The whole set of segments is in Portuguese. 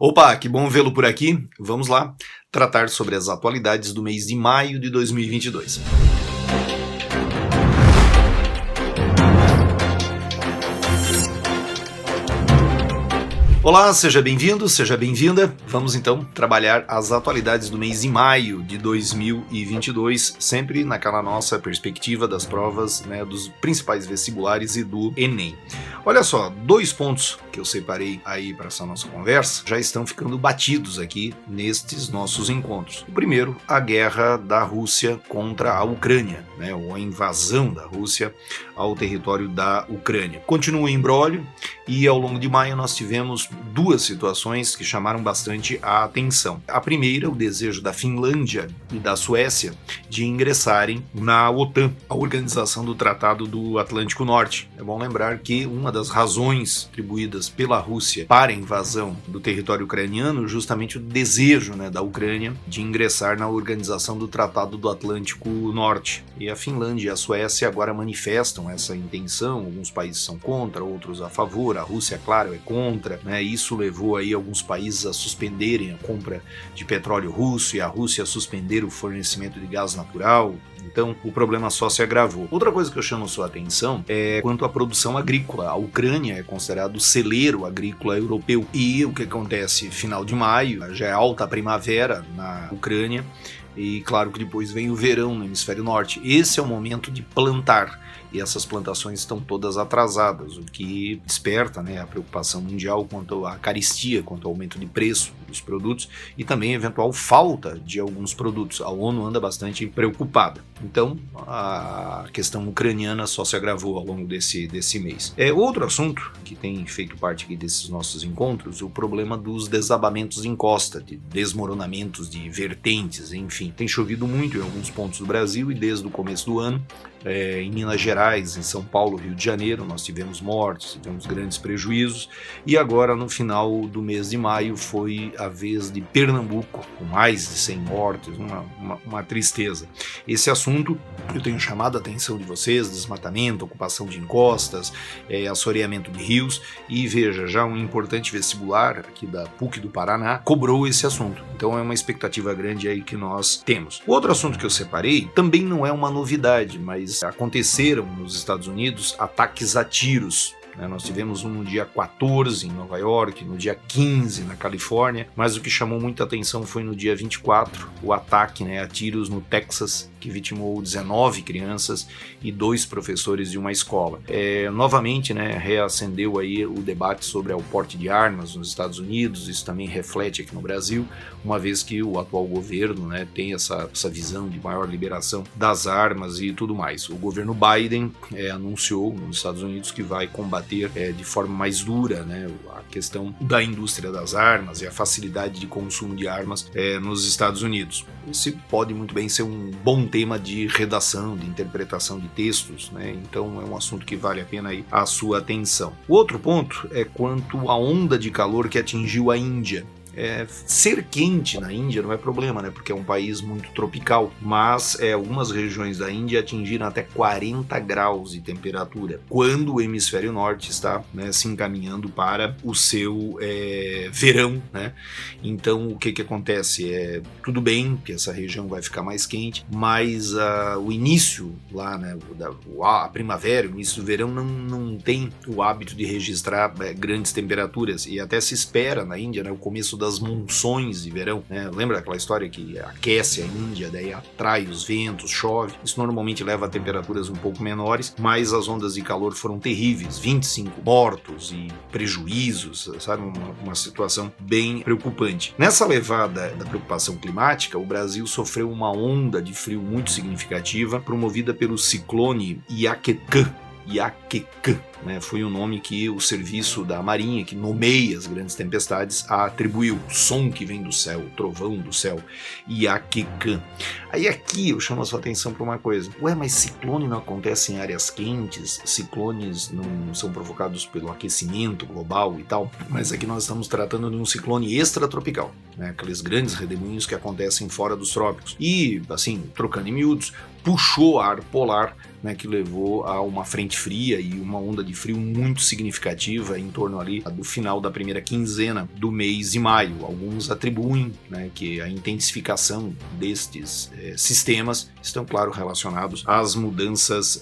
Opa, que bom vê-lo por aqui. Vamos lá tratar sobre as atualidades do mês de maio de 2022. Olá, seja bem-vindo, seja bem-vinda. Vamos então trabalhar as atualidades do mês de maio de 2022, sempre naquela nossa perspectiva das provas, dos principais vestibulares e do Enem. Olha só, 2 pontos que eu separei aí para essa nossa conversa já estão ficando batidos aqui nestes nossos encontros. O primeiro, a guerra da Rússia contra a Ucrânia, ou a invasão da Rússia ao território da Ucrânia. Continua o imbróglio e ao longo de maio nós tivemos 2 situações que chamaram bastante a atenção. A primeira, o desejo da Finlândia e da Suécia de ingressarem na OTAN, a Organização do Tratado do Atlântico Norte. É bom lembrar que uma das razões atribuídas pela Rússia para a invasão do território ucraniano é justamente o desejo da Ucrânia de ingressar na Organização do Tratado do Atlântico Norte. E a Finlândia e a Suécia agora manifestam essa intenção, alguns países são contra, outros a favor, a Rússia, claro, é contra, Isso levou aí alguns países a suspenderem a compra de petróleo russo e a Rússia a suspender o fornecimento de gás natural. Então, o problema só se agravou. Outra coisa que eu chamo sua atenção é quanto à produção agrícola. A Ucrânia é considerado o celeiro agrícola europeu. E o que acontece? Final de maio, já é alta primavera na Ucrânia. E claro que depois vem o verão no hemisfério norte. Esse é o momento de plantar. E essas plantações estão todas atrasadas, o que desperta a preocupação mundial quanto à carestia, quanto ao aumento de preço dos produtos e também eventual falta de alguns produtos. A ONU anda bastante preocupada. Então, a questão ucraniana só se agravou ao longo desse mês. Outro assunto que tem feito parte aqui desses nossos encontros, o problema dos desabamentos em costa, de desmoronamentos de vertentes, enfim. Tem chovido muito em alguns pontos do Brasil e desde o começo do ano, em Minas Gerais, em São Paulo, Rio de Janeiro, nós tivemos mortes, tivemos grandes prejuízos e agora no final do mês de maio foi a vez de Pernambuco, com mais de 100 mortes, uma tristeza. Esse assunto eu tenho chamado a atenção de vocês, desmatamento, ocupação de encostas, assoreamento de rios e veja, já um importante vestibular aqui da PUC do Paraná cobrou esse assunto, então é uma expectativa grande aí que nós temos. O outro assunto que eu separei também não é uma novidade, mas aconteceram nos Estados Unidos ataques a tiros. Nós tivemos um no dia 14 em Nova York, no dia 15 na Califórnia, mas o que chamou muita atenção foi no dia 24, o ataque a tiros no Texas, que vitimou 19 crianças e 2 professores de uma escola. Novamente, reacendeu aí o debate sobre o porte de armas nos Estados Unidos, isso também reflete aqui no Brasil, uma vez que o atual governo tem essa visão de maior liberação das armas e tudo mais. O governo Biden anunciou nos Estados Unidos que vai combater de forma mais dura a questão da indústria das armas e a facilidade de consumo de armas nos Estados Unidos. Esse pode muito bem ser um bom tema de redação, de interpretação de textos, então é um assunto que vale a pena aí a sua atenção. O outro ponto é quanto à onda de calor que atingiu a Índia. Ser quente na Índia não é problema, porque é um país muito tropical, mas algumas regiões da Índia atingiram até 40 graus de temperatura, quando o hemisfério norte está se encaminhando para o seu verão. Então o que acontece? Tudo bem que essa região vai ficar mais quente, mas o início lá, a primavera, o início do verão não tem o hábito de registrar grandes temperaturas e até se espera na Índia o começo das monções de verão, Lembra daquela história que aquece a Índia, daí atrai os ventos, chove? Isso normalmente leva a temperaturas um pouco menores, mas as ondas de calor foram terríveis, 25 mortos e prejuízos, sabe? Uma situação bem preocupante. Nessa levada da preocupação climática, o Brasil sofreu uma onda de frio muito significativa, promovida pelo ciclone Iaquecã. Foi o nome que o serviço da Marinha, que nomeia as grandes tempestades, atribuiu. O som que vem do céu, o trovão do céu, Iaquecã. Aí aqui eu chamo a sua atenção para uma coisa. Mas ciclone não acontece em áreas quentes? Ciclones não são provocados pelo aquecimento global e tal? Mas aqui nós estamos tratando de um ciclone extratropical, aqueles grandes redemoinhos que acontecem fora dos trópicos. E, assim, trocando em miúdos, puxou ar polar, que levou a uma frente frente fria e uma onda de frio muito significativa em torno ali do final da primeira quinzena do mês de maio. Alguns atribuem, né, que a intensificação destes sistemas estão, claro, relacionados às mudanças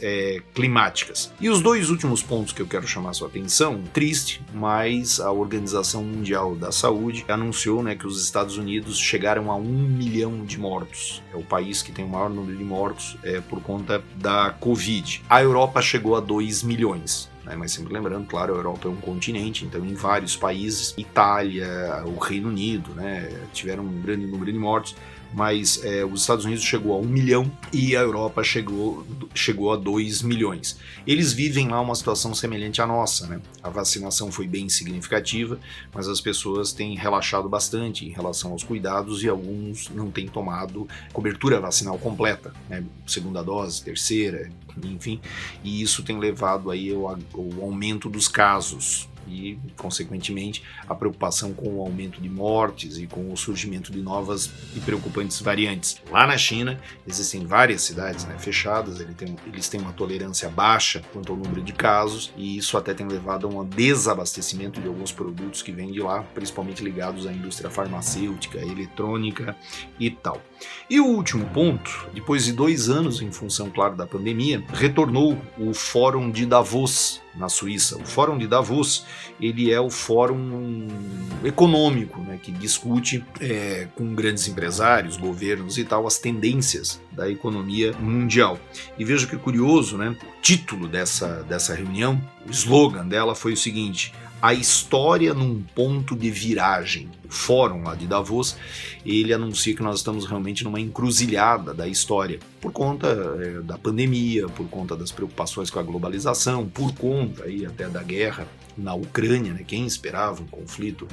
climáticas. E os dois últimos pontos que eu quero chamar a sua atenção, triste, mas a Organização Mundial da Saúde anunciou, né, que os Estados Unidos chegaram a 1 milhão de mortos. É o país que tem o maior número de mortos por conta da Covid. A Europa chegou a 2 milhões. Mas sempre lembrando, claro, a Europa é um continente, então em vários países, Itália, o Reino Unido, né, tiveram um grande número de mortos, mas os Estados Unidos chegou a 1 milhão e a Europa chegou a 2 milhões. Eles vivem lá uma situação semelhante à nossa, né? A vacinação foi bem significativa, mas as pessoas têm relaxado bastante em relação aos cuidados e alguns não têm tomado cobertura vacinal completa, né? Segunda dose, terceira, enfim, e isso tem levado aí ao aumento dos casos e, consequentemente, a preocupação com o aumento de mortes e com o surgimento de novas e preocupantes variantes. Lá na China, existem várias cidades, né, fechadas, eles têm uma tolerância baixa quanto ao número de casos, e isso até tem levado a um desabastecimento de alguns produtos que vêm de lá, principalmente ligados à indústria farmacêutica, eletrônica e tal. E o último ponto, depois de 2 anos em função, claro, da pandemia, retornou o Fórum de Davos, na Suíça. O Fórum de Davos, ele é o fórum econômico, né, que discute com grandes empresários, governos e tal, as tendências da economia mundial. E veja que curioso, né? O título dessa reunião, o slogan dela foi o seguinte: a história num ponto de viragem. O fórum lá de Davos, ele anuncia que nós estamos realmente numa encruzilhada da história, por conta da pandemia, por conta das preocupações com a globalização, por conta aí até da guerra na Ucrânia, né? Quem esperava um conflito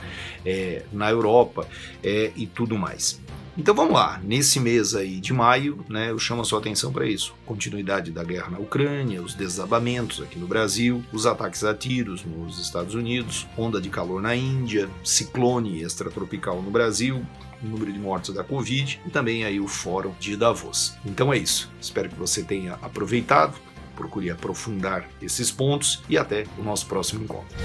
na Europa e tudo mais. Então vamos lá, nesse mês aí de maio, né, eu chamo a sua atenção para isso. Continuidade da guerra na Ucrânia, os desabamentos aqui no Brasil, os ataques a tiros nos Estados Unidos, onda de calor na Índia, ciclone extratropical no Brasil, o número de mortes da Covid e também aí o Fórum de Davos. Então é isso, espero que você tenha aproveitado, procure aprofundar esses pontos e até o nosso próximo encontro.